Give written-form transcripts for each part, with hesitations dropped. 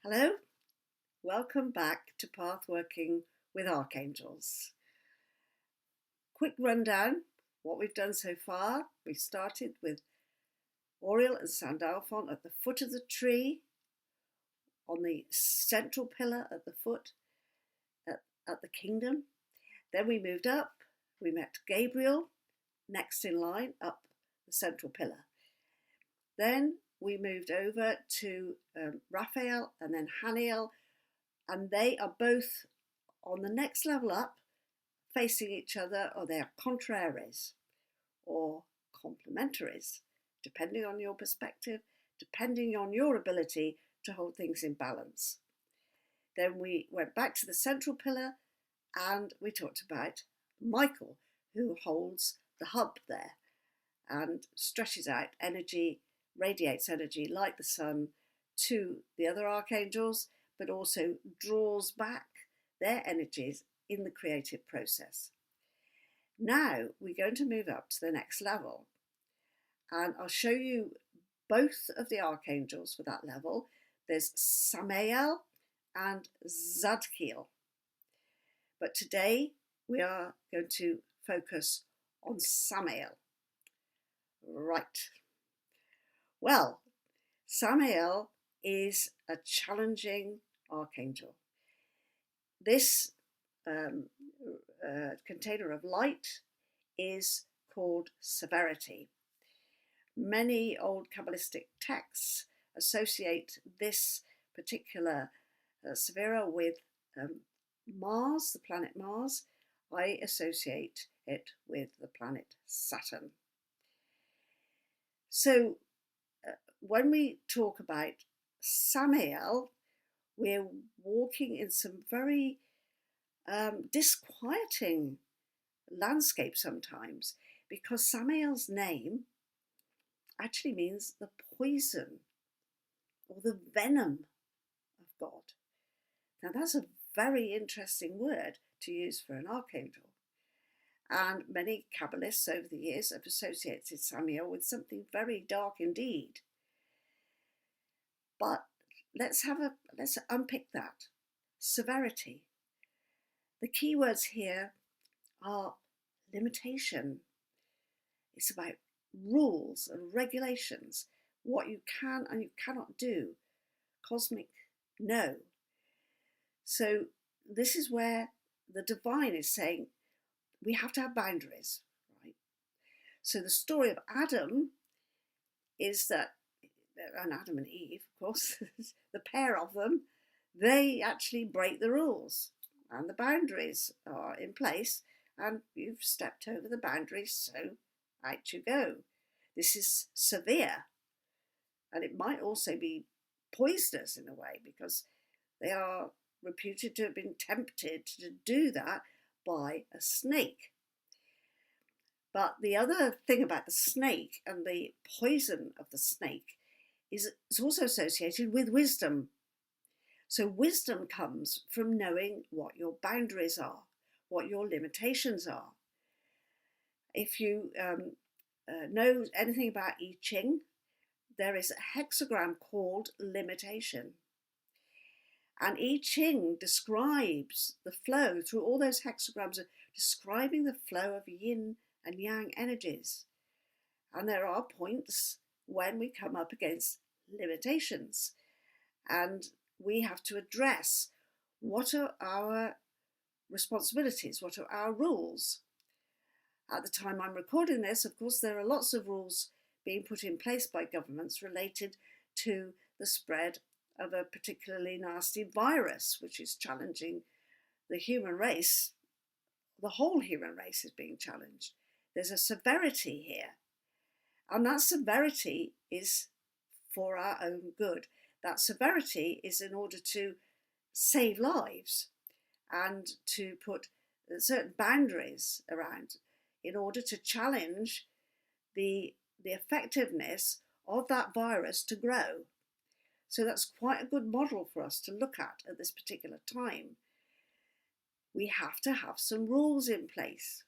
Hello, welcome back to Pathworking with Archangels. Quick rundown, what we've done so far. We started with Oriel and Sandalphon at the foot of the tree, on the central pillar at the foot, at the kingdom. Then we moved up, we met Gabriel, next in line, up the central pillar. Then we moved over to Raphael and then Haniel, and they are both on the next level up, facing each other, or they are contraries or complementaries, depending on your perspective, depending on your ability to hold things in balance. Then we went back to the central pillar and we talked about Michael, who holds the hub there and stretches out energy, radiates energy like the sun to the other archangels, but also draws back their energies in the creative process. Now we're going to move up to the next level, and I'll show you both of the archangels for that level. There's Samael and Zadkiel. But today we are going to focus on Samael. Right. Well, Samael is a challenging archangel. This container of light is called severity. Many old Kabbalistic texts associate this particular Severa with Mars, the planet Mars. I associate it with the planet Saturn. So when we talk about Samael, we're walking in some very disquieting landscape sometimes, because Samael's name actually means the poison or the venom of God. Now that's a very interesting word to use for an archangel. And many Kabbalists over the years have associated Samael with something very dark indeed. But let's unpick that. Severity. The key words here are limitation. It's about rules and regulations, what you can and you cannot do. Cosmic no. So this is where the divine is saying we have to have boundaries, right? So the story of Adam is that, and Adam and Eve, of course, the pair of them, they actually break the rules and the boundaries are in place, and you've stepped over the boundaries, so out you go. This is severe, and it might also be poisonous in a way, because they are reputed to have been tempted to do that by a snake. But the other thing about the snake and the poison of the snake is it's also associated with wisdom. So wisdom comes from knowing what your boundaries are, what your limitations are. If you know anything about I Ching, there is a hexagram called limitation. And I Ching describes the flow through all those hexagrams, describing the flow of yin and yang energies. And there are points when we come up against limitations, and we have to address what are our responsibilities, what are our rules. At the time I'm recording this, of course, there are lots of rules being put in place by governments related to the spread of a particularly nasty virus, which is challenging the human race. The whole human race is being challenged. There's a severity here, and that severity is for our own good. That severity is in order to save lives and to put certain boundaries around in order to challenge the effectiveness of that virus to grow. So that's quite a good model for us to look at this particular time. We have to have some rules in place.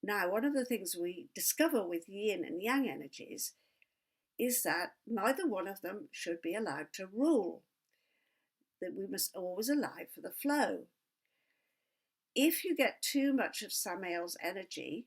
Now, one of the things we discover with yin and yang energies is that neither one of them should be allowed to rule. that we must always allow for the flow. If you get too much of Samael's energy,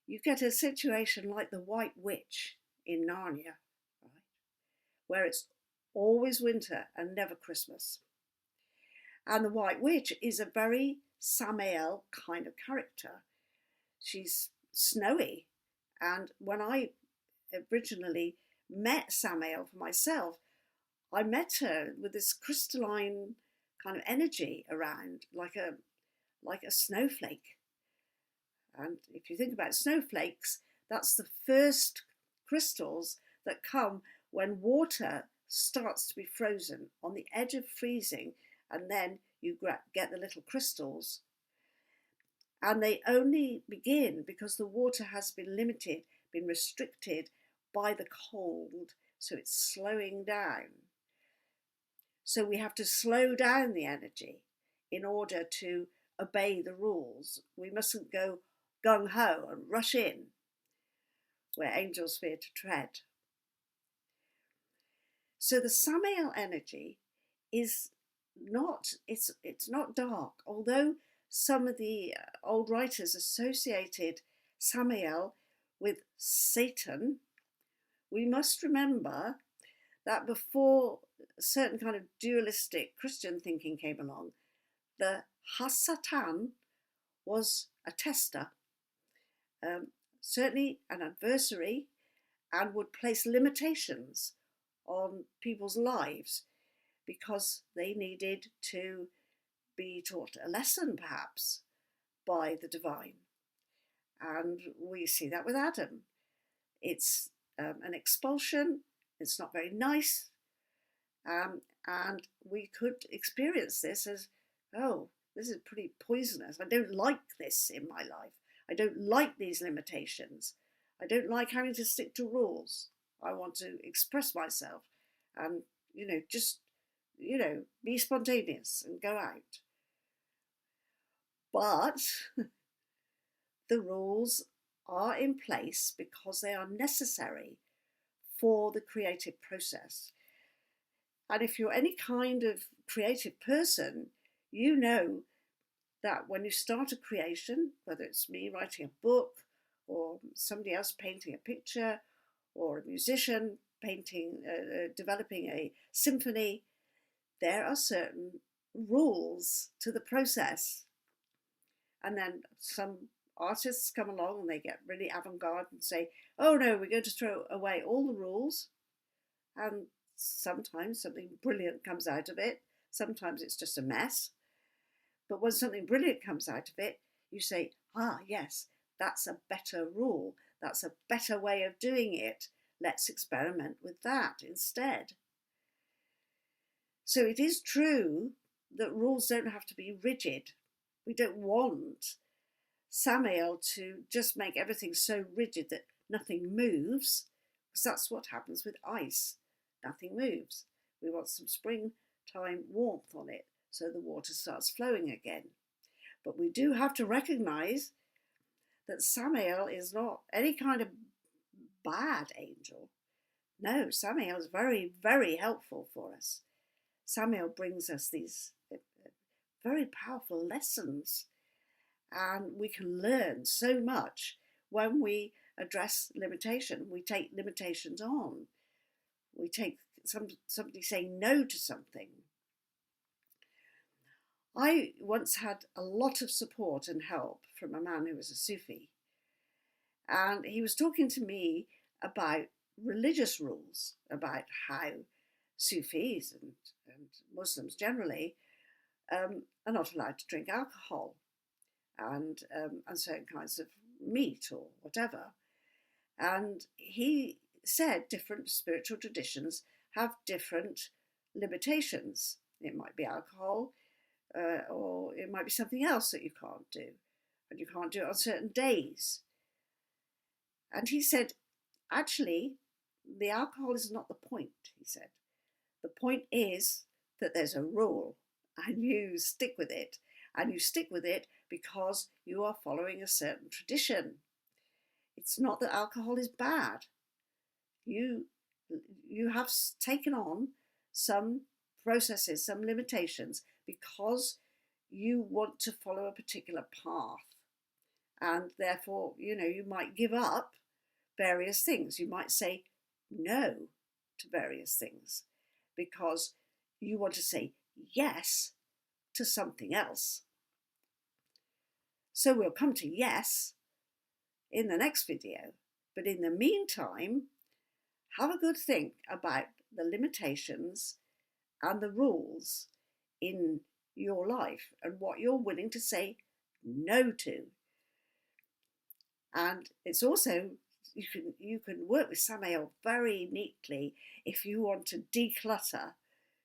you get a situation like the White Witch in Narnia, right? Where it's always winter and never Christmas. And the White Witch is a very Samael kind of character. She's snowy. And when I originally met Samael for myself, I met her with this crystalline kind of energy around, like a snowflake. And if you think about snowflakes, that's the first crystals that come when water starts to be frozen on the edge of freezing, and then you get the little crystals. And they only begin because the water has been limited, been restricted by the cold, so it's slowing down. So we have to slow down the energy in order to obey the rules. We mustn't go gung-ho and rush in where angels fear to tread. So the Samael energy is not, it's not dark, although some of the old writers associated Samael with Satan. We must remember that before a certain kind of dualistic Christian thinking came along, the Hasatan was a tester, certainly an adversary, and would place limitations on people's lives because they needed to be taught a lesson, perhaps, by the divine. And we see that with Adam. It's an expulsion. It's not very nice. And we could experience this as, oh, this is pretty poisonous. I don't like this in my life. I don't like these limitations. I don't like having to stick to rules. I want to express myself and, just, be spontaneous and go out. But the rules are in place because they are necessary for the creative process. And if you're any kind of creative person, you know that when you start a creation, whether it's me writing a book or somebody else painting a picture or a musician developing a symphony, there are certain rules to the process. And then some artists come along and they get really avant-garde and say, oh no, we're going to throw away all the rules. And sometimes something brilliant comes out of it. Sometimes it's just a mess. But when something brilliant comes out of it, you say, yes, that's a better rule. That's a better way of doing it. Let's experiment with that instead. So it is true that rules don't have to be rigid. We don't want Samael to just make everything so rigid that nothing moves, because that's what happens with ice. Nothing moves. We want some springtime warmth on it so the water starts flowing again. But we do have to recognize that Samael is not any kind of bad angel. No, Samael is very, very helpful for us. Samael brings us these very powerful lessons, and we can learn so much when we address limitation. We take limitations on. We take somebody saying no to something. I once had a lot of support and help from a man who was a Sufi, and he was talking to me about religious rules, about how Sufis and Muslims generally are not allowed to drink alcohol and certain kinds of meat or whatever. And he said different spiritual traditions have different limitations. It might be alcohol, or it might be something else that you can't do, and you can't do it on certain days. And he said, actually, the alcohol is not the point, he said. The point is that there's a rule and you stick with it. And you stick with it because you are following a certain tradition. It's not that alcohol is bad. You have taken on some processes, some limitations, because you want to follow a particular path. And therefore, you might give up various things. You might say no to various things because you want to say yes to something else. So we'll come to yes in the next video. But in the meantime, have a good think about the limitations and the rules in your life and what you're willing to say no to. And it's also, you can work with Samael very neatly if you want to declutter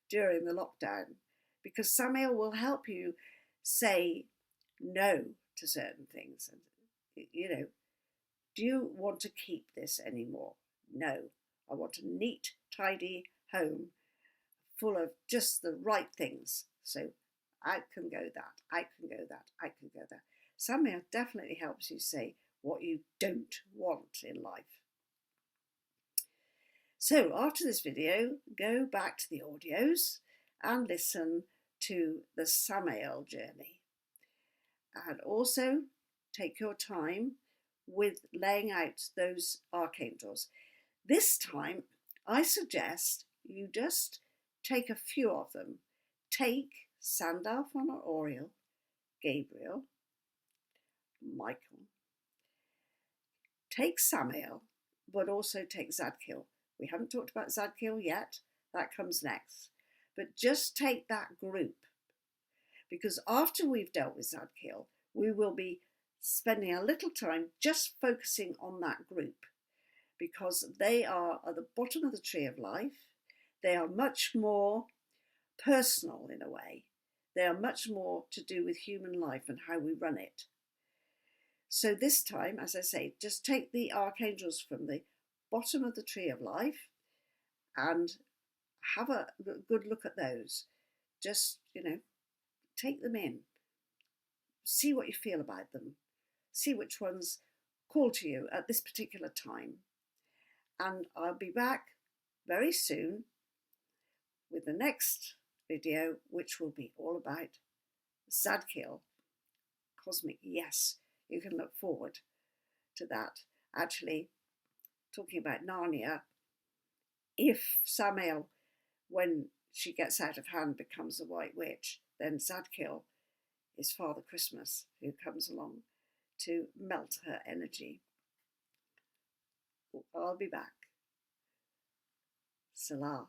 during the lockdown, because Samael will help you say no to certain things. And do you want to keep this anymore? No, I want a neat, tidy home full of just the right things. So I can go that, I can go that, I can go that. Samael definitely helps you say what you don't want in life. So after this video, go back to the audios and listen to the Samael journey. And also take your time with laying out those archangels. This time, I suggest you just take a few of them. Take Sandalph on Oriel, Gabriel, Michael. Take Samael, but also take Zadkiel. We haven't talked about Zadkiel yet. That comes next. But just take that group, because after we've dealt with Zadkiel, we will be spending a little time just focusing on that group, because they are at the bottom of the tree of life. They are much more personal in a way. They are much more to do with human life and how we run it. So this time, as I say, just take the archangels from the bottom of the tree of life and have a good look at those. Just, take them in. See what you feel about them. See which ones call to you at this particular time. And I'll be back very soon with the next video, which will be all about Zadkiel, cosmic yes. You can look forward to that. Actually, talking about Narnia, if Samael, when she gets out of hand, becomes a white witch, then Zadkiel is Father Christmas, who comes along to melt her energy. I'll be back. Salah.